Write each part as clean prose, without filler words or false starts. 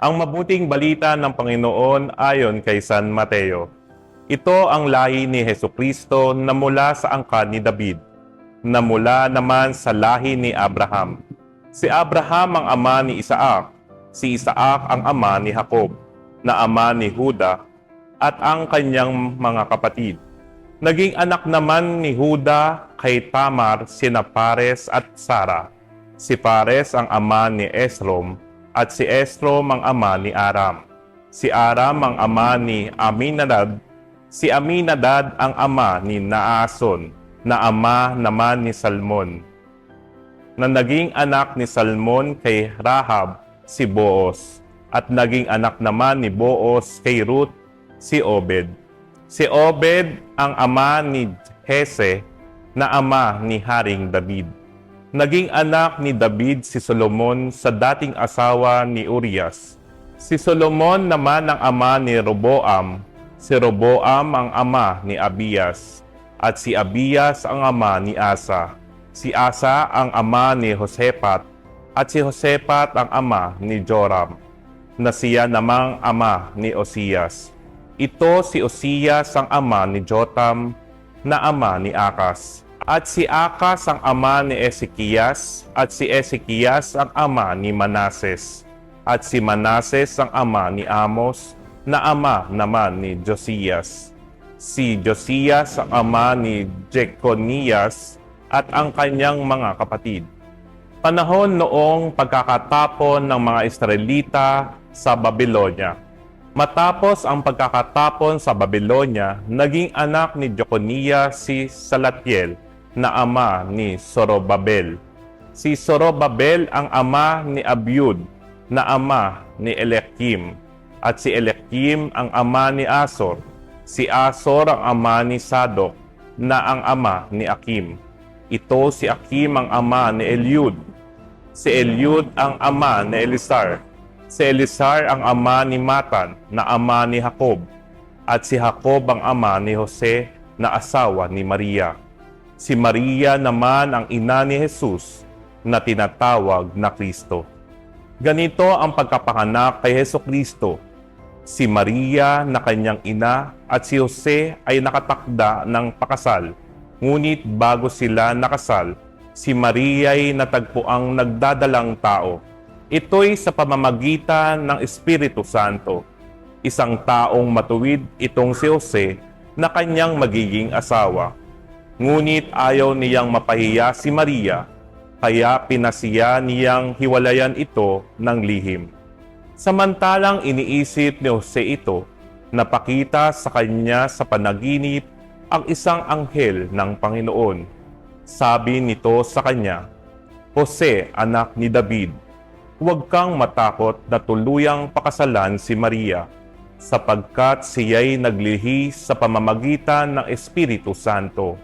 Ang mabuting balita ng Panginoon ayon kay San Mateo. Ito ang lahi ni Hesukristo na mula sa angkan ni David, na mula naman sa lahi ni Abraham. Si Abraham ang ama ni Isaac, si Isaac ang ama ni Jacob, na ama ni Juda at ang kanyang mga kapatid. Naging anak naman ni Juda kay Tamar sina Pares at Sara. Si Pares ang ama ni Esrom at si Esrom ang ama ni Aram. Si Aram ang ama ni Aminadab. Si Aminadab ang ama ni Naason, na ama naman ni Salmon, na naging anak ni Salmon kay Rahab si Boaz, at naging anak naman ni Boaz kay Ruth si Obed. Si Obed ang ama ni Jese, na ama ni Haring David. Naging anak ni David si Solomon sa dating asawa ni Urias. Si Solomon naman ang ama ni Roboam. Si Roboam ang ama ni Abias. At si Abias ang ama ni Asa. Si Asa ang ama ni Josaphat. At si Josaphat ang ama ni Joram, na siya namang ama ni Osias. Ito si Osias ang ama ni Jotam, na ama ni Akas. At si Akas ang ama ni Ezekias, at si Ezekias ang ama ni Manases. At si Manases ang ama ni Amos, na ama naman ni Josias. Si Josias ang ama ni Jeconias at ang kanyang mga kapatid. Panahon noong pagkakatapon ng mga Israelita sa Babylonia. Matapos ang pagkakatapon sa Babylonia, naging anak ni Jeconias si Salatiel, na ama ni Zorobabel. Si Zorobabel ang ama ni Abiud, na ama ni Eliakim. At si Eliakim ang ama ni Asor. Si Asor ang ama ni Sadok, na ang ama ni Akim. Ito si Akim ang ama ni Eliud. Si Eliud ang ama ni Elisar. Si Elisar ang ama ni Matan, na ama ni Jacob. At si Jacob ang ama ni Jose, na asawa ni Maria. Si Maria naman ang ina ni Jesus, na tinatawag na Kristo. Ganito ang pagkapanganak kay Hesukristo. Si Maria na kanyang ina at si Jose ay nakatakda ng pakasal. Ngunit bago sila nakasal, si Maria ay natagpuang nagdadalang tao. Ito'y sa pamamagitan ng Espiritu Santo. Isang taong matuwid itong si Jose na kanyang magiging asawa. Ngunit ayaw niyang mapahiya si Maria, kaya pinasiya niyang hiwalayan ito ng lihim. Samantalang iniisip ni Jose ito, napakita sa kanya sa panaginip ang isang anghel ng Panginoon. Sabi nito sa kanya, "Jose, anak ni David, huwag kang matakot na tuluyang pakasalan si Maria, sapagkat siya'y naglihi sa pamamagitan ng Espiritu Santo.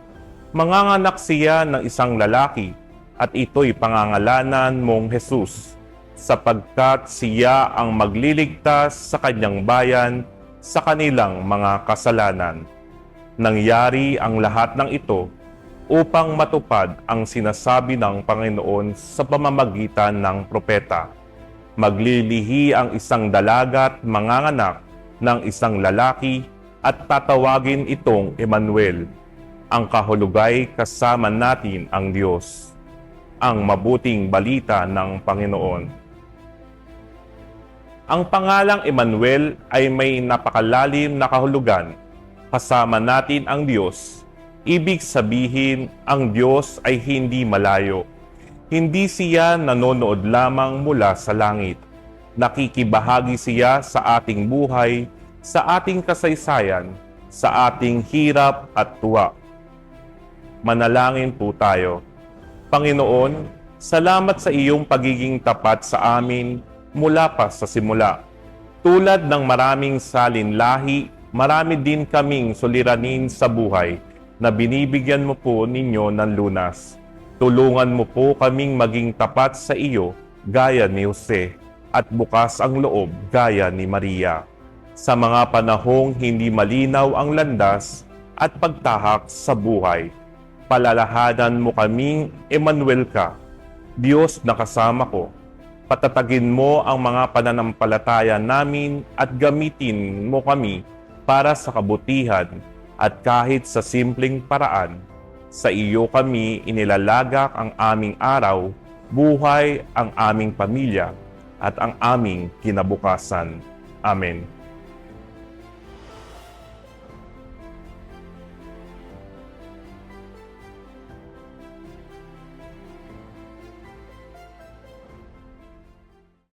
Manganganak siya ng isang lalaki, at ito'y pangangalanan mong Jesus, sapagkat siya ang magliligtas sa kanyang bayan sa kanilang mga kasalanan." Nangyari ang lahat ng ito upang matupad ang sinasabi ng Panginoon sa pamamagitan ng propeta. Maglilihi ang isang dalaga at manganganak ng isang lalaki at tatawagin itong Emmanuel. Ang kahulugay kasama natin ang Diyos. Ang mabuting balita ng Panginoon. Ang pangalang Emmanuel ay may napakalalim na kahulugan. Kasama natin ang Diyos. Ibig sabihin, ang Diyos ay hindi malayo. Hindi siya nanonood lamang mula sa langit. Nakikibahagi siya sa ating buhay, sa ating kasaysayan, sa ating hirap at tuwa. Manalangin po tayo. Panginoon, salamat sa iyong pagiging tapat sa amin mula pa sa simula. Tulad ng maraming salinlahi, marami din kaming suliranin sa buhay na binibigyan mo po ninyo ng lunas. Tulungan mo po kaming maging tapat sa iyo gaya ni Jose at bukas ang loob gaya ni Maria. Sa mga panahong hindi malinaw ang landas at pagtahak sa buhay, palalahanan mo kaming Emmanuel ka, Diyos na kasama ko. Patatagin mo ang mga pananampalataya namin at gamitin mo kami para sa kabutihan at kahit sa simpleng paraan. Sa iyo kami inilalagak ang aming araw, buhay ang aming pamilya at ang aming kinabukasan. Amen.